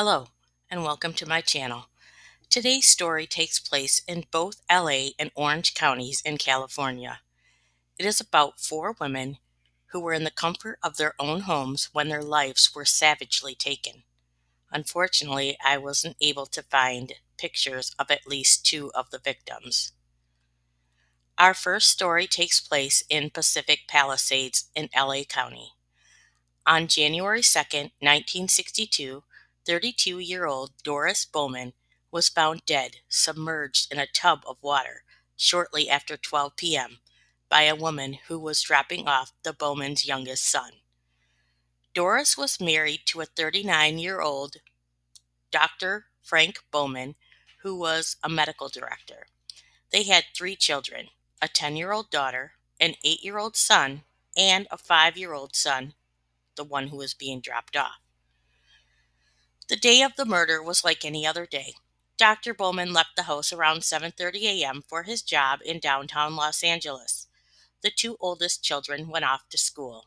Hello, and welcome to my channel. Today's story takes place in both LA and Orange counties in California. It is about four women who were in the comfort of their own homes when their lives were savagely taken. Unfortunately, I wasn't able to find pictures of at least two of the victims. Our first story takes place in Pacific Palisades in LA County. On January 2nd, 1962, 32-year-old Doris Bowman was found dead, submerged in a tub of water, shortly after 12 p.m. by a woman who was dropping off the Bowman's youngest son. Doris was married to a 39-year-old Dr. Frank Bowman, who was a medical director. They had three children, a 10-year-old daughter, an 8-year-old son, and a 5-year-old son, the one who was being dropped off. The day of the murder was like any other day. Dr. Bowman left the house around 7:30 a.m. for his job in downtown Los Angeles. The two oldest children went off to school.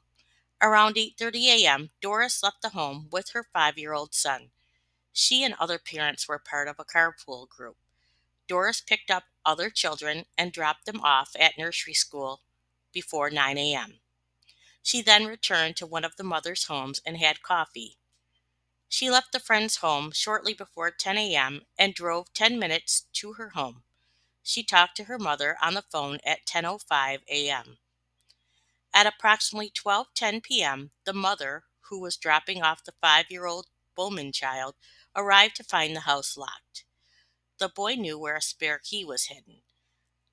Around 8:30 a.m., Doris left the home with her 5-year-old son. She and other parents were part of a carpool group. Doris picked up other children and dropped them off at nursery school before 9 a.m. She then returned to one of the mother's homes and had coffee. She left the friend's home shortly before 10 a.m. and drove 10 minutes to her home. She talked to her mother on the phone at 10:05 a.m. At approximately 12:10 p.m., the mother, who was dropping off the 5-year-old Bowman child, arrived to find the house locked. The boy knew where a spare key was hidden.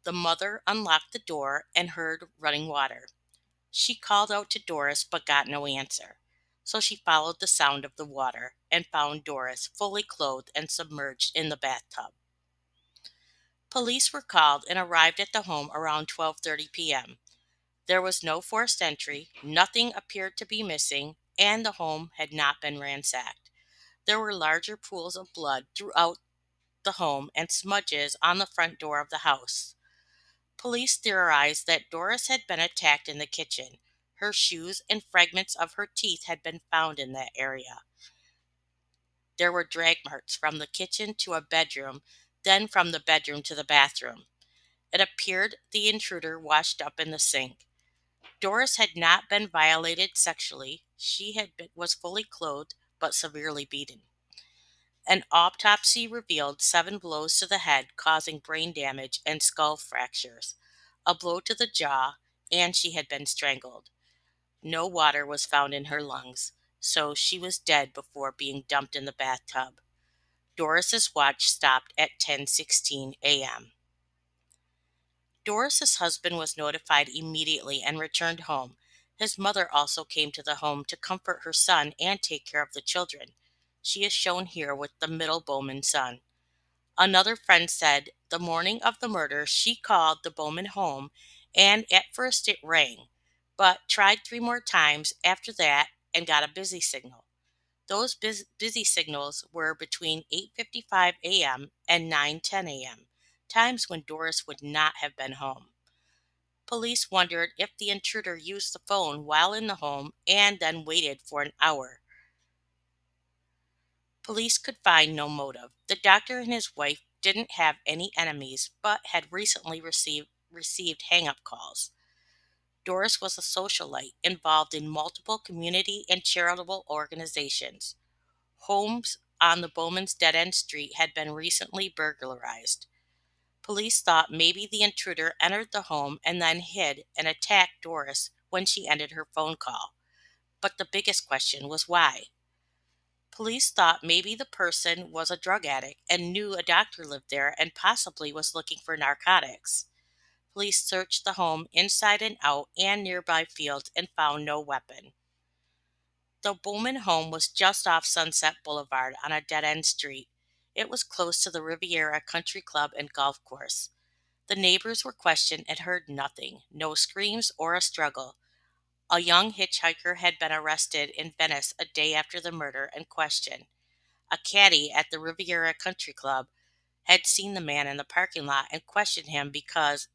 The mother unlocked the door and heard running water. She called out to Doris but got no answer. So she followed the sound of the water and found Doris fully clothed and submerged in the bathtub. Police were called and arrived at the home around 12:30 p.m. There was no forced entry, nothing appeared to be missing, and the home had not been ransacked. There were larger pools of blood throughout the home and smudges on the front door of the house. Police theorized that Doris had been attacked in the kitchen. Her shoes and fragments of her teeth had been found in that area. There were drag marks from the kitchen to a bedroom, then from the bedroom to the bathroom. It appeared the intruder washed up in the sink. Doris had not been violated sexually. Was fully clothed but severely beaten. An autopsy revealed 7 blows to the head, causing brain damage and skull fractures, a blow to the jaw, and she had been strangled. No water was found in her lungs, so she was dead before being dumped in the bathtub. Doris's watch stopped at 10:16 a.m. Doris's husband was notified immediately and returned home. His mother also came to the home to comfort her son and take care of the children. She is shown here with the middle Bowman son. Another friend said the morning of the murder she called the Bowman home and at first it rang, but tried 3 more times after that and got a busy signal. Those busy signals were between 8:55 a.m. and 9:10 a.m., times when Doris would not have been home. Police wondered if the intruder used the phone while in the home and then waited for an hour. Police could find no motive. The doctor and his wife didn't have any enemies but had recently received hang-up calls. Doris was a socialite involved in multiple community and charitable organizations. Homes on the Bowman's dead-end street had been recently burglarized. Police thought maybe the intruder entered the home and then hid and attacked Doris when she ended her phone call. But the biggest question was why? Police thought maybe the person was a drug addict and knew a doctor lived there and possibly was looking for narcotics. Police searched the home inside and out and nearby fields and found no weapon. The Bowman home was just off Sunset Boulevard on a dead-end street. It was close to the Riviera Country Club and golf course. The neighbors were questioned and heard nothing, no screams or a struggle. A young hitchhiker had been arrested in Venice a day after the murder and questioned. A caddy at the Riviera Country Club had seen the man in the parking lot and questioned him because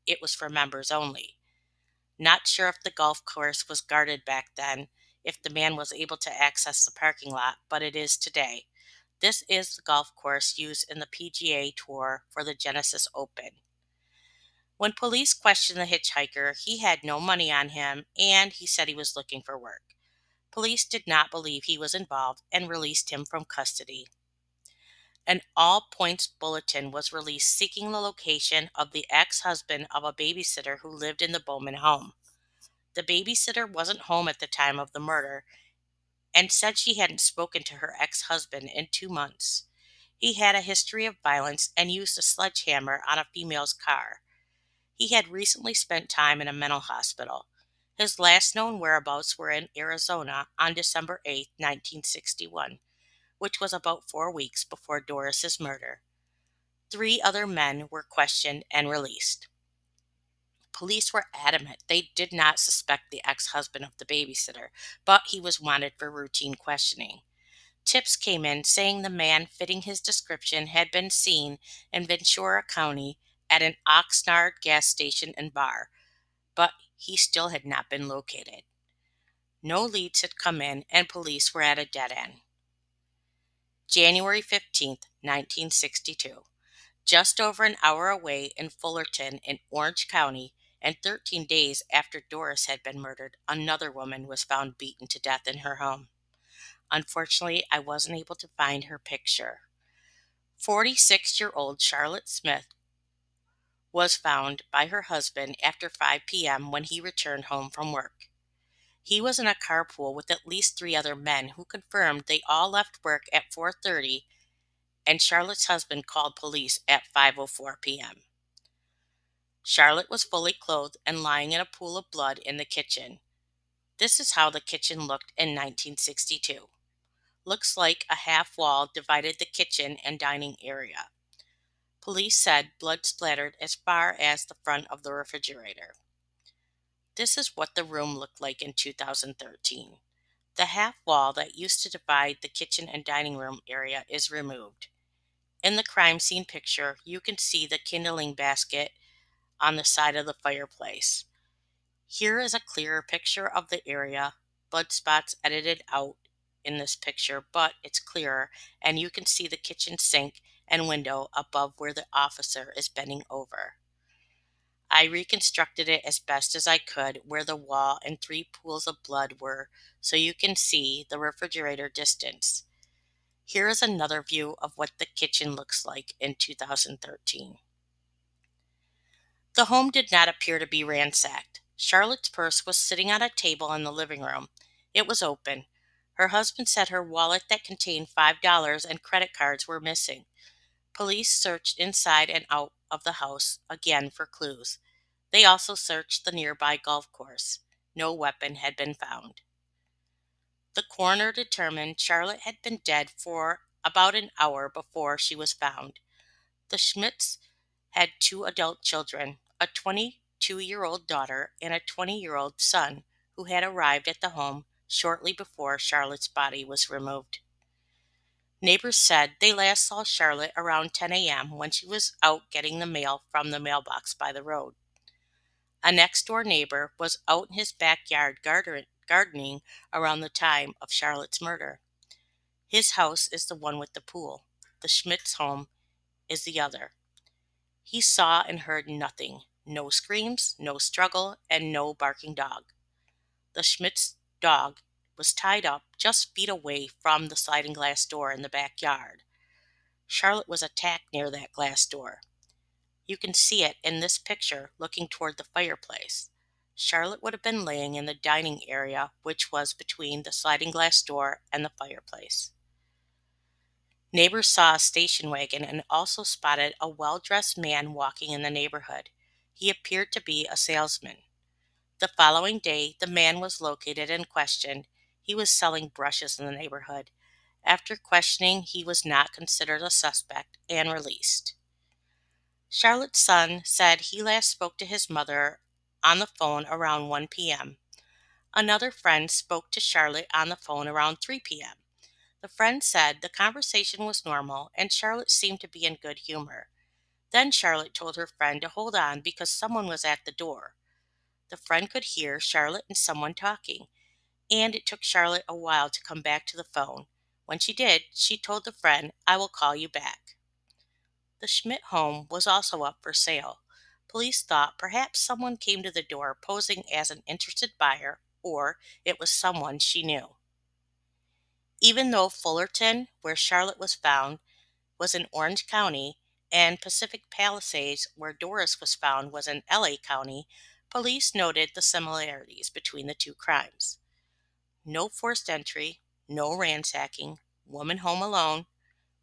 it was for members only. Not sure if the golf course was guarded back then, if the man was able to access the parking lot, but it is today. This is the golf course used in the PGA Tour for the Genesis Open. When police questioned the hitchhiker, he had no money on him and he said he was looking for work. Police did not believe he was involved and released him from custody. An all-points bulletin was released seeking the location of the ex-husband of a babysitter who lived in the Bowman home. The babysitter wasn't home at the time of the murder and said she hadn't spoken to her ex-husband in 2 months. He had a history of violence and used a sledgehammer on a female's car. He had recently spent time in a mental hospital. His last known whereabouts were in Arizona on December 8, 1961, which was about 4 weeks before Doris's murder. 3 other men were questioned and released. Police were adamant they did not suspect the ex-husband of the babysitter, but he was wanted for routine questioning. Tips came in saying the man fitting his description had been seen in Ventura County at an Oxnard gas station and bar, but he still had not been located. No leads had come in and police were at a dead end. January 15th, 1962. Just over an hour away in Fullerton in Orange County, and 13 days after Doris had been murdered, another woman was found beaten to death in her home. Unfortunately, I wasn't able to find her picture. 46-year-old Charlotte Schmidt was found by her husband after 5 p.m. when he returned home from work. He was in a carpool with at least 3 other men who confirmed they all left work at 4:30, and Charlotte's husband called police at 5:04 p.m. Charlotte was fully clothed and lying in a pool of blood in the kitchen. This is how the kitchen looked in 1962. Looks like a half wall divided the kitchen and dining area. Police said blood splattered as far as the front of the refrigerator. This is what the room looked like in 2013. The half wall that used to divide the kitchen and dining room area is removed. In the crime scene picture, you can see the kindling basket on the side of the fireplace. Here is a clearer picture of the area. Blood spots edited out in this picture, but it's clearer, and you can see the kitchen sink and window above where the officer is bending over. I reconstructed it as best as I could where the wall and 3 pools of blood were, so you can see the refrigerator distance. Here is another view of what the kitchen looks like in 2013. The home did not appear to be ransacked. Charlotte's purse was sitting on a table in the living room. It was open. Her husband said her wallet that contained $5 and credit cards were missing. Police searched inside and out of the house again for clues. They also searched the nearby golf course. No weapon had been found. The coroner determined Charlotte had been dead for about an hour before she was found. The Schmidts had 2 adult children, a 22-year-old daughter and a 20-year-old son who had arrived at the home shortly before Charlotte's body was removed. Neighbors said they last saw Charlotte around 10 a.m. when she was out getting the mail from the mailbox by the road. A next-door neighbor was out in his backyard gardening around the time of Charlotte's murder. His house is the one with the pool. The Schmidt's home is the other. He saw and heard nothing. No screams, no struggle, and no barking dog. The Schmidt's dog was tied up just feet away from the sliding glass door in the backyard. Charlotte was attacked near that glass door. You can see it in this picture looking toward the fireplace. Charlotte would have been laying in the dining area, which was between the sliding glass door and the fireplace. Neighbors saw a station wagon and also spotted a well-dressed man walking in the neighborhood. He appeared to be a salesman. The following day, the man was located and questioned. He was selling brushes in the neighborhood. After questioning, he was not considered a suspect and released. Charlotte's son said he last spoke to his mother on the phone around 1 p.m. Another friend spoke to Charlotte on the phone around 3 p.m. The friend said the conversation was normal and Charlotte seemed to be in good humor. Then Charlotte told her friend to hold on because someone was at the door. The friend could hear Charlotte and someone talking, and it took Charlotte a while to come back to the phone. When she did, she told the friend, "I will call you back." The Schmidt home was also up for sale. Police thought perhaps someone came to the door posing as an interested buyer, or it was someone she knew. Even though Fullerton, where Charlotte was found, was in Orange County, and Pacific Palisades, where Doris was found, was in LA County, police noted the similarities between the two crimes. No forced entry, no ransacking, woman home alone,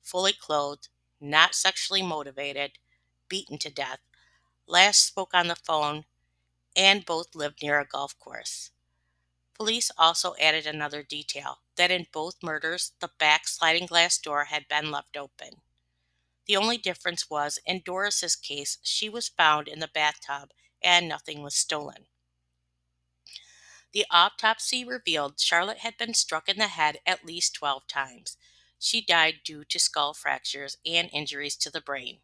fully clothed, not sexually motivated, beaten to death, last spoke on the phone, and both lived near a golf course. Police also added another detail, that in both murders the back sliding glass door had been left open. The only difference was, in Doris's case, she was found in the bathtub and nothing was stolen. The autopsy revealed Charlotte had been struck in the head at least 12 times. She died due to skull fractures and injuries to the brain.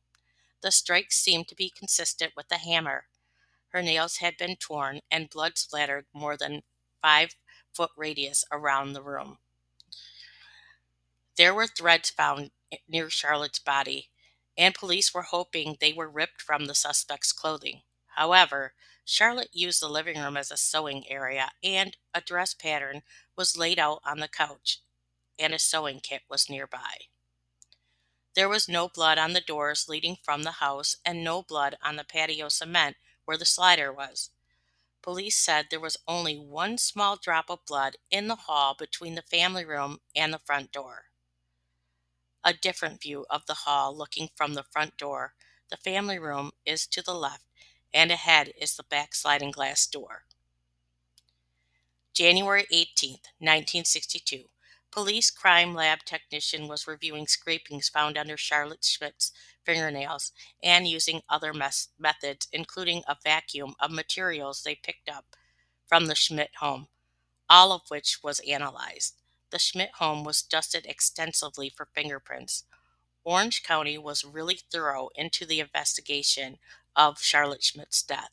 The strikes seemed to be consistent with the hammer. Her nails had been torn and blood splattered more than 5-foot radius around the room. There were threads found near Charlotte's body, and police were hoping they were ripped from the suspect's clothing. However, Charlotte used the living room as a sewing area, and a dress pattern was laid out on the couch, and a sewing kit was nearby. There was no blood on the doors leading from the house, and no blood on the patio cement where the slider was. Police said there was only one small drop of blood in the hall between the family room and the front door. A different view of the hall looking from the front door. The family room is to the left, and ahead is the back sliding glass door. January 18th, 1962. Police crime lab technician was reviewing scrapings found under Charlotte Schmidt's fingernails and using other methods, including a vacuum of materials they picked up from the Schmidt home, all of which was analyzed. The Schmidt home was dusted extensively for fingerprints. Orange County was really thorough into the investigation of Charlotte Schmidt's death.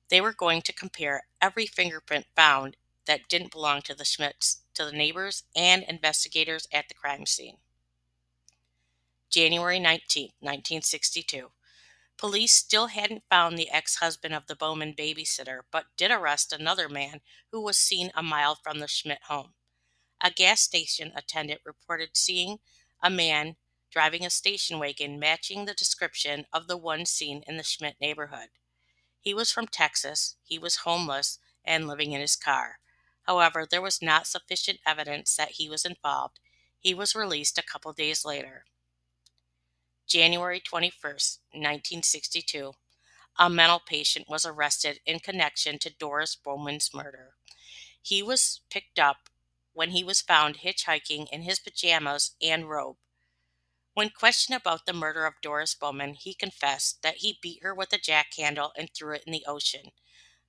They were going to compare every fingerprint found that didn't belong to the Schmidts to the neighbors and investigators at the crime scene. January 19th, 1962. Police still hadn't found the ex-husband of the Bowman babysitter, but did arrest another man who was seen a mile from the Schmidt home. A gas station attendant reported seeing a man driving a station wagon matching the description of the one seen in the Schmidt neighborhood. He was from Texas, he was homeless, and living in his car. However, there was not sufficient evidence that he was involved. He was released a couple days later. January 21st, 1962. A mental patient was arrested in connection to Doris Bowman's murder. He was picked up when he was found hitchhiking in his pajamas and robe. When questioned about the murder of Doris Bowman, he confessed that he beat her with a jack handle and threw it in the ocean.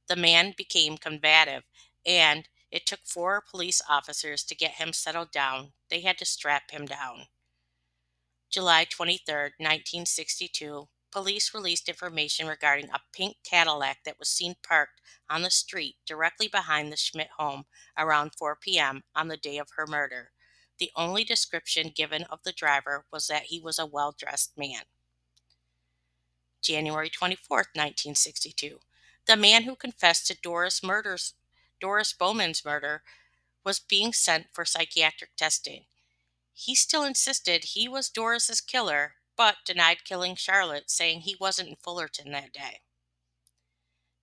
The man became combative, and it took 4 police officers to get him settled down. They had to strap him down. July 23rd, 1962, police released information regarding a pink Cadillac that was seen parked on the street directly behind the Schmidt home around 4 p.m. on the day of her murder. The only description given of the driver was that he was a well-dressed man. January 24th, 1962. The man who confessed to Doris Bowman's murder was being sent for psychiatric testing. He still insisted he was Doris's killer, but denied killing Charlotte, saying he wasn't in Fullerton that day.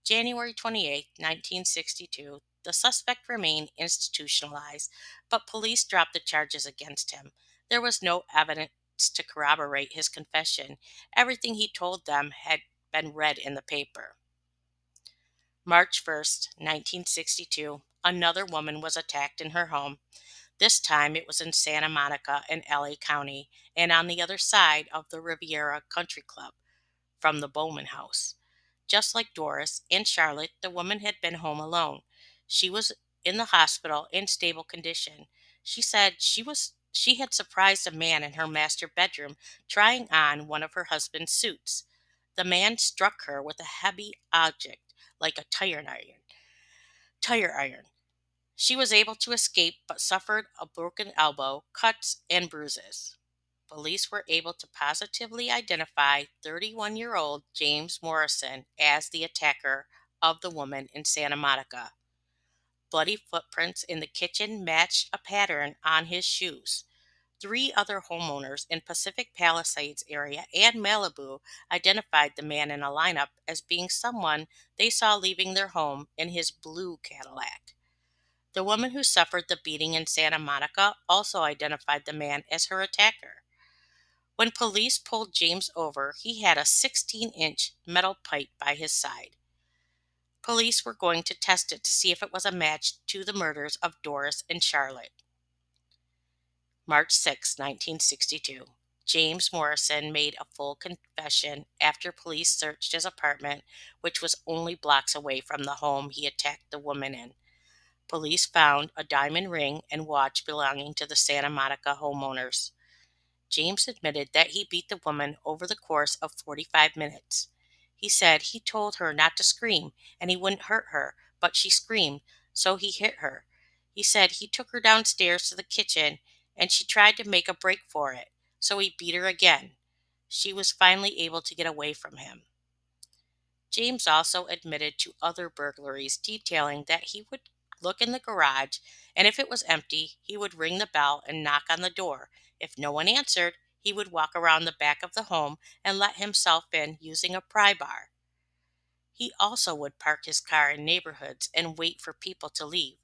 January 28, 1962, the suspect remained institutionalized, but police dropped the charges against him. There was no evidence to corroborate his confession. Everything he told them had been read in the paper. March 1st, 1962, another woman was attacked in her home. This time it was in Santa Monica in LA County and on the other side of the Riviera Country Club from the Bowman house. Just like Doris and Charlotte, the woman had been home alone. She was in the hospital in stable condition. She said she had surprised a man in her master bedroom trying on one of her husband's suits. The man struck her with a heavy object like a tire iron. She was able to escape but suffered a broken elbow, cuts, and bruises. Police were able to positively identify 31-year-old James Morrison as the attacker of the woman in Santa Monica. Bloody footprints in the kitchen matched a pattern on his shoes. Three other homeowners in Pacific Palisades area and Malibu identified the man in a lineup as being someone they saw leaving their home in his blue Cadillac. The woman who suffered the beating in Santa Monica also identified the man as her attacker. When police pulled James over, he had a 16-inch metal pipe by his side. Police were going to test it to see if it was a match to the murders of Doris and Charlotte. March 6, 1962. James Morrison made a full confession after police searched his apartment, which was only blocks away from the home he attacked the woman in. Police found a diamond ring and watch belonging to the Santa Monica homeowners. James admitted that he beat the woman over the course of 45 minutes. He said he told her not to scream and he wouldn't hurt her, but she screamed, so he hit her. He said he took her downstairs to the kitchen and she tried to make a break for it, so he beat her again. She was finally able to get away from him. James also admitted to other burglaries, detailing that he would look in the garage, and if it was empty, he would ring the bell and knock on the door. If no one answered, he would walk around the back of the home and let himself in using a pry bar. He also would park his car in neighborhoods and wait for people to leave.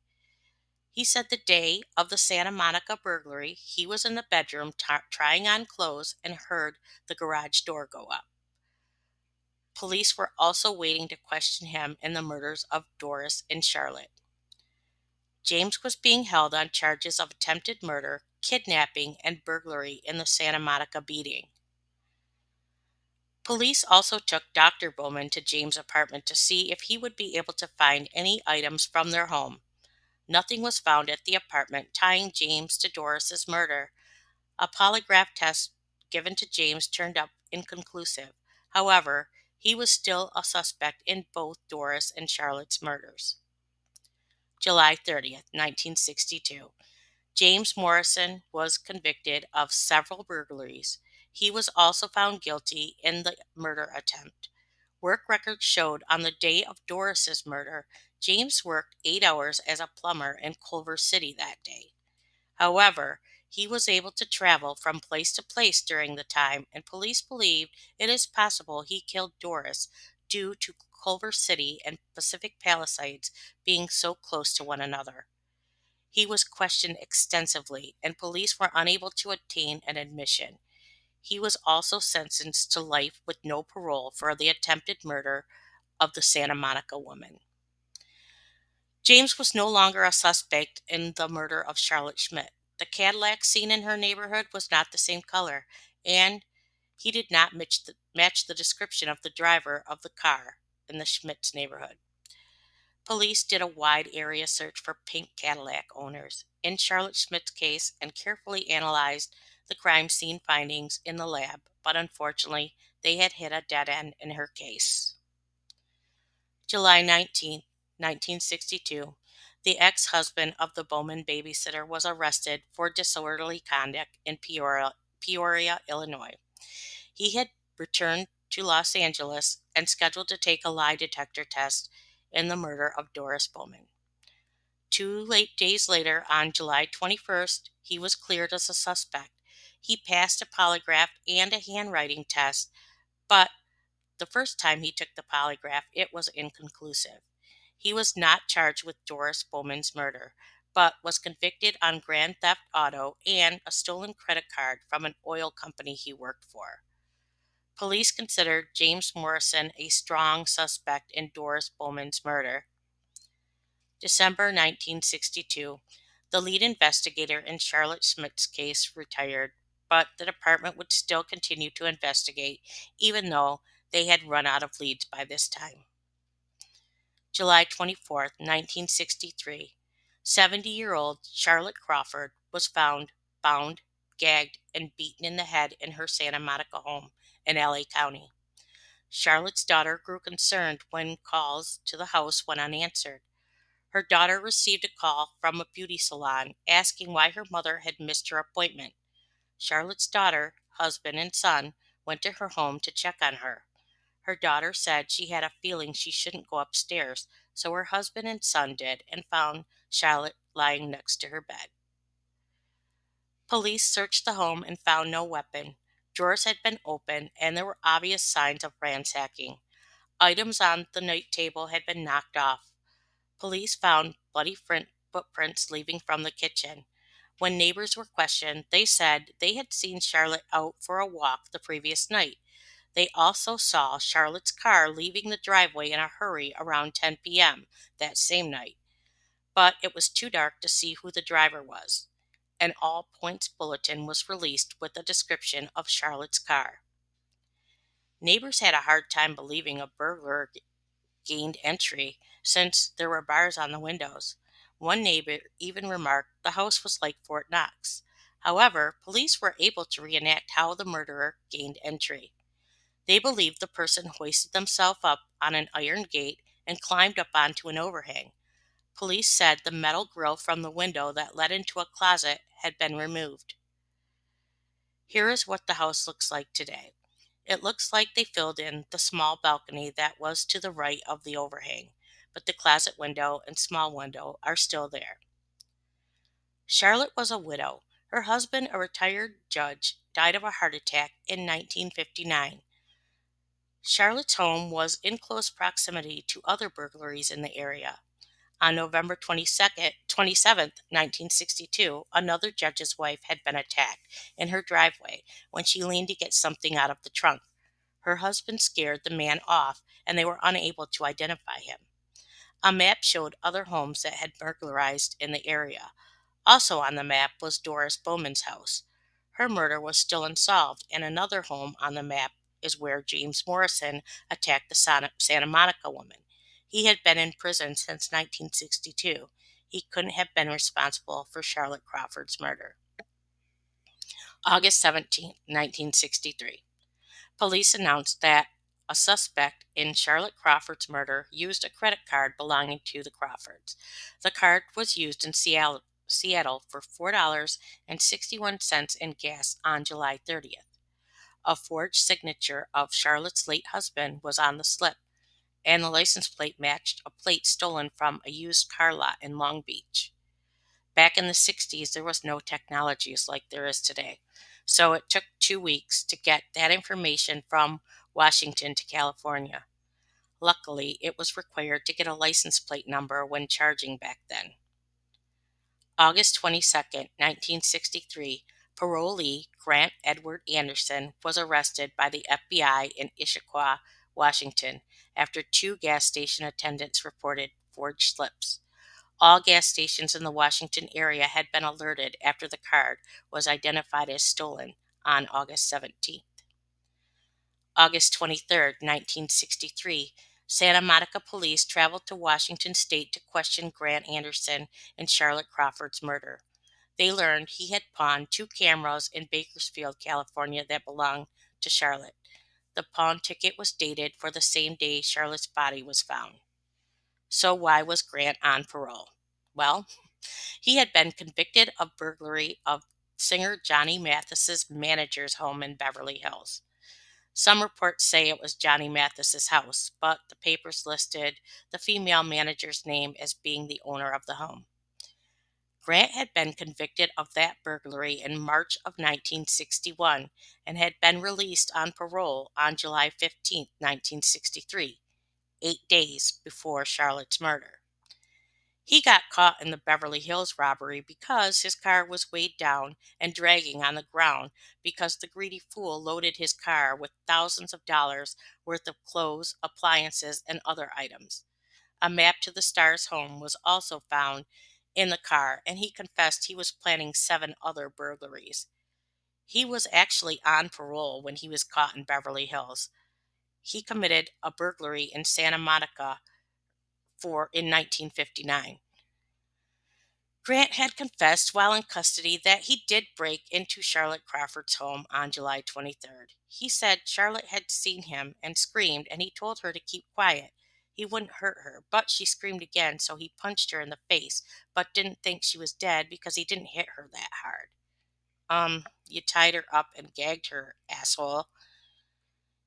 He said the day of the Santa Monica burglary, he was in the bedroom trying on clothes and heard the garage door go up. Police were also waiting to question him in the murders of Doris and Charlotte. James was being held on charges of attempted murder, kidnapping, and burglary in the Santa Monica beating. Police also took Dr. Bowman to James' apartment to see if he would be able to find any items from their home. Nothing was found at the apartment tying James to Doris's murder. A polygraph test given to James turned up inconclusive. However, he was still a suspect in both Doris and Charlotte's murders. July 30th, 1962. James Morrison was convicted of several burglaries. He was also found guilty in the murder attempt. Work records showed on the day of Doris's murder, James worked 8 hours as a plumber in Culver City that day. However, he was able to travel from place to place during the time, and police believe it is possible he killed Doris due to Culver City and Pacific Palisades being so close to one another. He was questioned extensively, and police were unable to obtain an admission. He was also sentenced to life with no parole for the attempted murder of the Santa Monica woman. James was no longer a suspect in the murder of Charlotte Schmidt. The Cadillac seen in her neighborhood was not the same color, and he did not match the description of the driver of the car in the Schmidt's neighborhood. Police did a wide area search for pink Cadillac owners in Charlotte Schmidt's case and carefully analyzed the crime scene findings in the lab, but unfortunately, they had hit a dead end in her case. July 19, 1962. The ex-husband of the Bowman babysitter was arrested for disorderly conduct in Peoria, Illinois. He had returned to Los Angeles and scheduled to take a lie detector test in the murder of Doris Bowman. 2 days later, on July 21st, he was cleared as a suspect. He passed a polygraph and a handwriting test, but the first time he took the polygraph, it was inconclusive. He was not charged with Doris Bowman's murder, but was convicted on grand theft auto and a stolen credit card from an oil company he worked for. Police considered James Morrison a strong suspect in Doris Bowman's murder. December 1962. The lead investigator in Charlotte Schmidt's case retired, but the department would still continue to investigate, even though they had run out of leads by this time. July 24th, 1963. 70-year-old Charlotte Crawford was found bound, gagged, and beaten in the head in her Santa Monica home in LA County. Charlotte's daughter grew concerned when calls to the house went unanswered. Her daughter received a call from a beauty salon asking why her mother had missed her appointment. Charlotte's daughter, husband, and son went to her home to check on her. Her daughter said she had a feeling she shouldn't go upstairs, so her husband and son did and found Charlotte lying next to her bed. Police searched the home and found no weapon. Drawers had been opened and there were obvious signs of ransacking. Items on the night table had been knocked off. Police found bloody footprints leaving from the kitchen. When neighbors were questioned, they said they had seen Charlotte out for a walk the previous night. They also saw Charlotte's car leaving the driveway in a hurry around 10 p.m. that same night, but it was too dark to see who the driver was. An all points bulletin was released with a description of Charlotte's car. Neighbors had a hard time believing a burglar gained entry since there were bars on the windows. One neighbor even remarked the house was like Fort Knox. However, police were able to reenact how the murderer gained entry. They believed the person hoisted themselves up on an iron gate and climbed up onto an overhang. Police said the metal grill from the window that led into a closet had been removed. Here is what the house looks like today. It looks like they filled in the small balcony that was to the right of the overhang, but the closet window and small window are still there. Charlotte was a widow. Her husband, a retired judge, died of a heart attack in 1959. Charlotte's home was in close proximity to other burglaries in the area. On November 27th, 1962, another judge's wife had been attacked in her driveway when she leaned to get something out of the trunk. Her husband scared the man off, and they were unable to identify him. A map showed other homes that had burglarized in the area. Also on the map was Doris Bowman's house. Her murder was still unsolved, and another home on the map is where James Morrison attacked the Santa Monica woman. He had been in prison since 1962. He couldn't have been responsible for Charlotte Crawford's murder. August 17, 1963. Police announced that a suspect in Charlotte Crawford's murder used a credit card belonging to the Crawfords. The card was used in Seattle for $4.61 in gas on July 30th. A forged signature of Charlotte's late husband was on the slip, and the license plate matched a plate stolen from a used car lot in Long Beach. Back in the 60s, there was no technologies like there is today, so it took 2 weeks to get that information from Washington to California. Luckily, it was required to get a license plate number when charging back then. August 22nd, 1963, parolee Grant Edward Anderson was arrested by the FBI in Issaquah, Washington, after 2 gas station attendants reported forged slips. All gas stations in the Washington area had been alerted after the card was identified as stolen on August 17th. August 23rd, 1963, Santa Monica police traveled to Washington state to question Grant Anderson in Charlotte Crawford's murder. They learned he had pawned 2 cameras in Bakersfield, California that belonged to Charlotte. The pawn ticket was dated for the same day Charlotte's body was found. So why was Grant on parole? Well, he had been convicted of burglary of singer Johnny Mathis's manager's home in Beverly Hills. Some reports say it was Johnny Mathis's house, but the papers listed the female manager's name as being the owner of the home. Grant had been convicted of that burglary in March of 1961 and had been released on parole on July 15, 1963, 8 days before Charlotte's murder. He got caught in the Beverly Hills robbery because his car was weighed down and dragging on the ground because the greedy fool loaded his car with thousands of dollars worth of clothes, appliances, and other items. A map to the Star's home was also found in the car, and he confessed he was planning 7 other burglaries. He was actually on parole when he was caught in Beverly Hills. He committed a burglary in Santa Monica in 1959. Grant had confessed while in custody that he did break into Charlotte Crawford's home on July 23rd. He said Charlotte had seen him and screamed, and he told her to keep quiet. he wouldn't hurt her, but she screamed again, so he punched her in the face, but didn't think she was dead because he didn't hit her that hard. You tied her up and gagged her, asshole.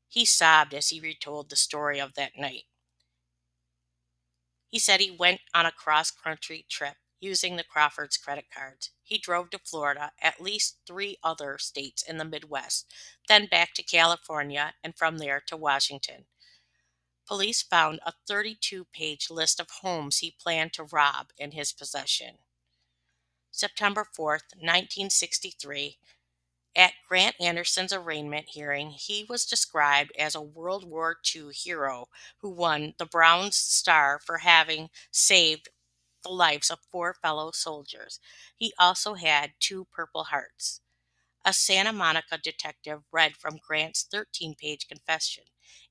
He sobbed as he retold the story of that night. He said he went on a cross-country trip using the Crawford's credit cards. He drove to Florida, at least 3 other states in the Midwest, then back to California, and from there to Washington. Police found a 32-page list of homes he planned to rob in his possession. September 4th, 1963, at Grant Anderson's arraignment hearing, he was described as a World War II hero who won the Bronze Star for having saved the lives of 4 fellow soldiers. He also had 2 Purple Hearts. A Santa Monica detective read from Grant's 13-page confession.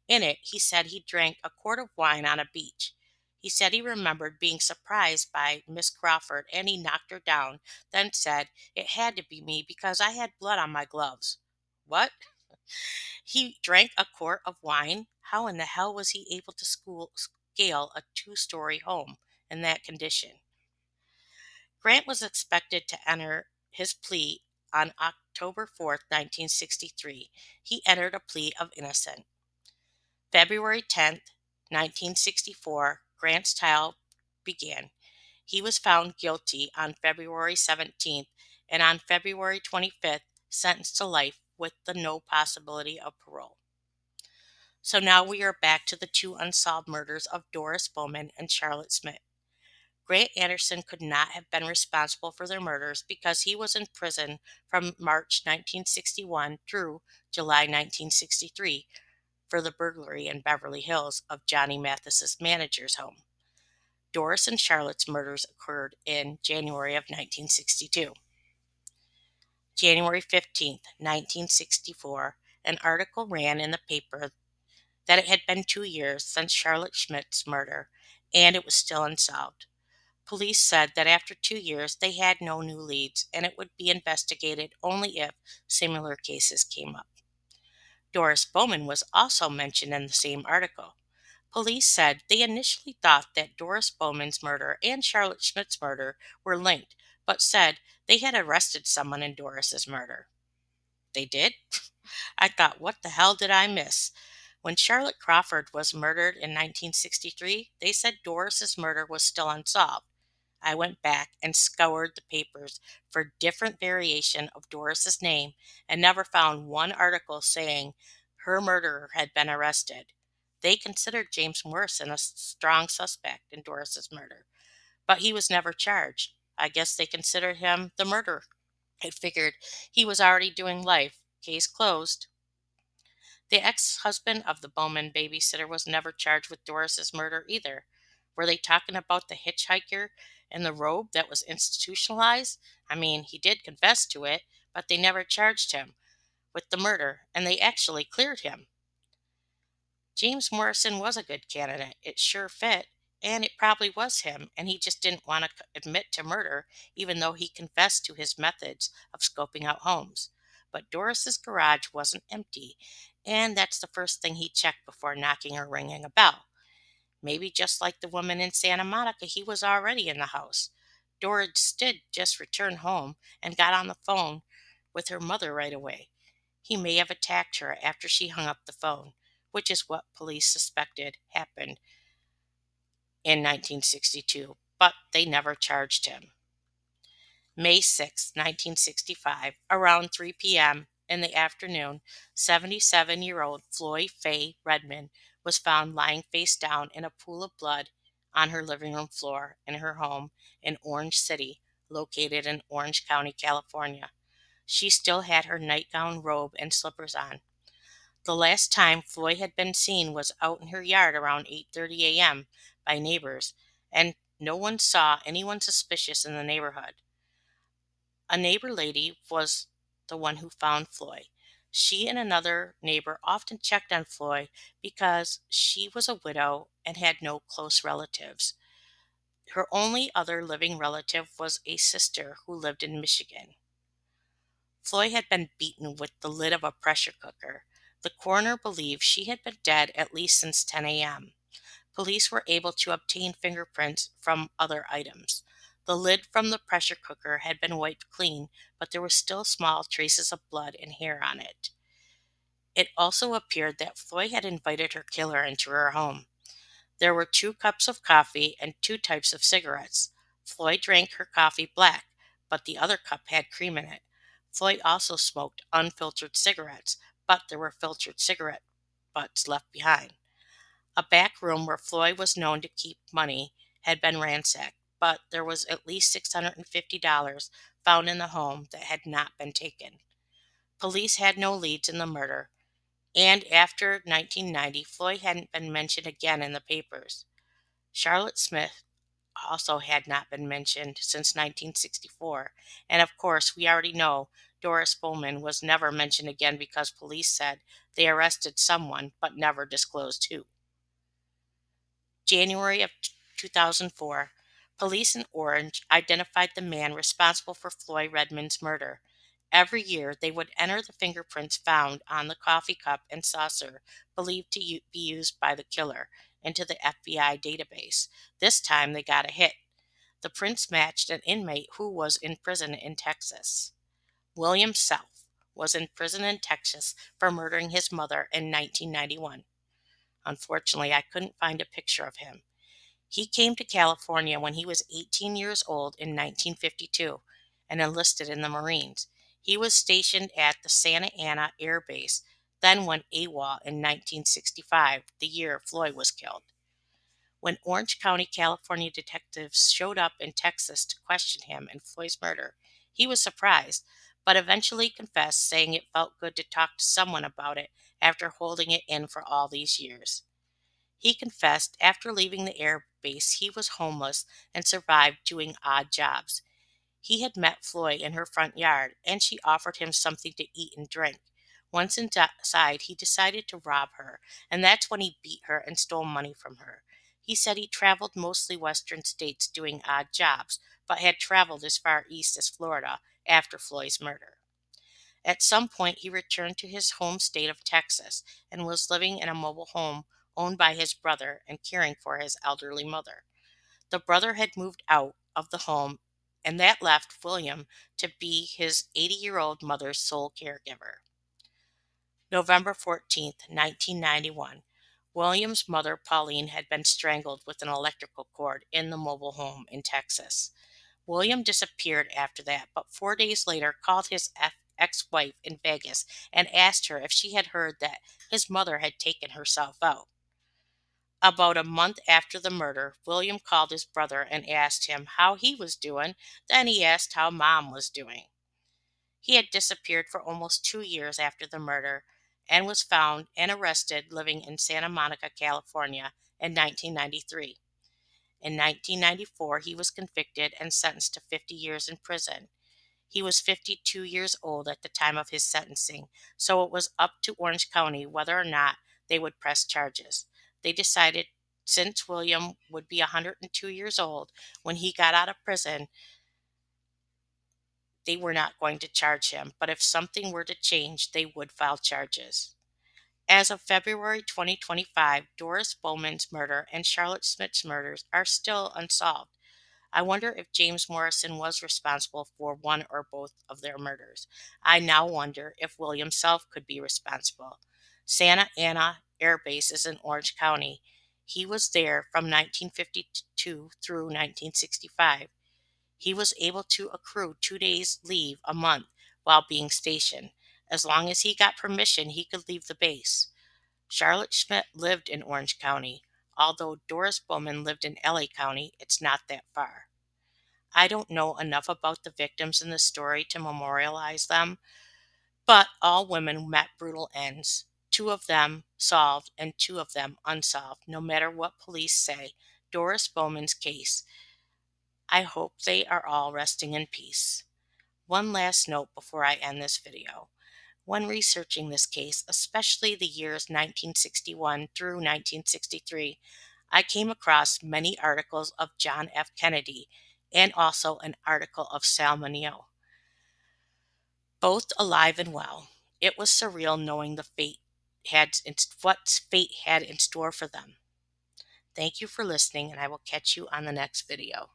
In it, he said he drank a quart of wine on a beach. He said he remembered being surprised by Miss Crawford and he knocked her down, then said, "It had to be me because I had blood on my gloves." What? He drank a quart of wine? How in the hell was he able to scale a 2-story home in that condition? Grant was expected to enter his plea on October 4th, 1963. He entered a plea of innocent. February 10th, 1964, Grant's trial began. He was found guilty on February 17th and on February 25th sentenced to life with no possibility of parole. So now we are back to the 2 unsolved murders of Doris Bowman and Charlotte Schmidt. Grant Anderson could not have been responsible for their murders because he was in prison from March 1961 through July 1963 for the burglary in Beverly Hills of Johnny Mathis's manager's home. Doris and Charlotte's murders occurred in January of 1962. January 15th, 1964, an article ran in the paper that it had been 2 years since Charlotte Schmidt's murder, and it was still unsolved. Police said that after 2 years they had no new leads and it would be investigated only if similar cases came up. Doris Bowman was also mentioned in the same article. Police said they initially thought that Doris Bowman's murder and Charlotte Schmidt's murder were linked, but said they had arrested someone in Doris's murder. They did? I thought, what the hell did I miss? When Charlotte Crawford was murdered in 1963, they said Doris's murder was still unsolved. I went back and scoured the papers for different variation of Doris's name and never found one article saying her murderer had been arrested. They considered James Morrison a strong suspect in Doris's murder, but he was never charged. I guess they considered him the murderer. It figured he was already doing life. Case closed. The ex-husband of the Bowman babysitter was never charged with Doris's murder either. Were they talking about the hitchhiker and the robe that was institutionalized? I mean, he did confess to it, but they never charged him with the murder, and they actually cleared him. James Morrison was a good candidate. It sure fit, and it probably was him, and he just didn't want to admit to murder, even though he confessed to his methods of scoping out homes. But Doris's garage wasn't empty, and that's the first thing he checked before knocking or ringing a bell. Maybe just like the woman in Santa Monica, he was already in the house. Doris did just return home and got on the phone with her mother right away. He may have attacked her after she hung up the phone, which is what police suspected happened in 1962, but they never charged him. May 6, 1965, around 3 p.m. in the afternoon, 77-year-old Floy Redmon was found lying face down in a pool of blood on her living room floor in her home in Orange City, located in Orange County, California. She still had her nightgown, robe, and slippers on. The last time Floy had been seen was out in her yard around 8:30 a.m. by neighbors, and no one saw anyone suspicious in the neighborhood. A neighbor lady was the one who found Floy. She and another neighbor often checked on Floy because she was a widow and had no close relatives. Her only other living relative was a sister who lived in Michigan. Floy had been beaten with the lid of a pressure cooker. The coroner believed she had been dead at least since 10 a.m., Police were able to obtain fingerprints from other items. The lid from the pressure cooker had been wiped clean, but there were still small traces of blood and hair on it. It also appeared that Floy had invited her killer into her home. There were 2 cups of coffee and 2 types of cigarettes. Floy drank her coffee black, but the other cup had cream in it. Floy also smoked unfiltered cigarettes, but there were filtered cigarette butts left behind. A back room where Floy was known to keep money had been ransacked, but there was at least $650 found in the home that had not been taken. Police had no leads in the murder, and after 1990, Floy hadn't been mentioned again in the papers. Charlotte Smith also had not been mentioned since 1964, and of course, we already know Doris Bowman was never mentioned again because police said they arrested someone but never disclosed who. January of 2004, police in Orange identified the man responsible for Floy Redmon's murder. Every year, they would enter the fingerprints found on the coffee cup and saucer believed to be used by the killer into the FBI database. This time, they got a hit. The prints matched an inmate who was in prison in Texas. William Self was in prison in Texas for murdering his mother in 1991. Unfortunately, I couldn't find a picture of him. He came to California when he was 18 years old in 1952 and enlisted in the Marines. He was stationed at the Santa Ana Air Base, then went AWOL in 1965, the year Floyd was killed. When Orange County, California detectives showed up in Texas to question him in Floyd's murder, he was surprised, but eventually confessed, saying it felt good to talk to someone about it after holding it in for all these years. He confessed after leaving the air base he was homeless and survived doing odd jobs. He had met Floy in her front yard, and she offered him something to eat and drink. Once inside, he decided to rob her, and that's when he beat her and stole money from her. He said he traveled mostly western states doing odd jobs, but had traveled as far east as Florida after Floyd's murder. At some point, he returned to his home state of Texas and was living in a mobile home owned by his brother and caring for his elderly mother. The brother had moved out of the home, and that left William to be his 80-year-old mother's sole caregiver. November 14th, 1991. William's mother, Pauline, had been strangled with an electrical cord in the mobile home in Texas. William disappeared after that, but 4 days later called his ex-wife in Vegas and asked her if she had heard that his mother had taken herself out. About a month after the murder, William called his brother and asked him how he was doing. Then he asked how Mom was doing. He had disappeared for almost 2 years after the murder and was found and arrested living in Santa Monica, California in 1993. In 1994, he was convicted and sentenced to 50 years in prison. He was 52 years old at the time of his sentencing, so it was up to Orange County whether or not they would press charges. They decided since William would be 102 years old when he got out of prison, they were not going to charge him, but if something were to change, they would file charges. As of February 2025, Doris Bowman's murder and Charlotte Smith's murders are still unsolved. I wonder if James Morrison was responsible for one or both of their murders. I now wonder if William Self could be responsible. Santa Ana Air Base is in Orange County. He was there from 1952 through 1965. He was able to accrue 2 days leave a month while being stationed. As long as he got permission, he could leave the base. Charlotte Schmidt lived in Orange County. Although Doris Bowman lived in LA County, it's not that far. I don't know enough about the victims in the story to memorialize them, but all women met brutal ends. 2 of them solved and 2 of them unsolved, no matter what police say. Doris Bowman's case. I hope they are all resting in peace. One last note before I end this video. When researching this case, especially the years 1961 through 1963, I came across many articles of John F. Kennedy and also an article of Sal Mineo, both alive and well. It was surreal knowing what fate had in store for them. Thank you for listening, and I will catch you on the next video.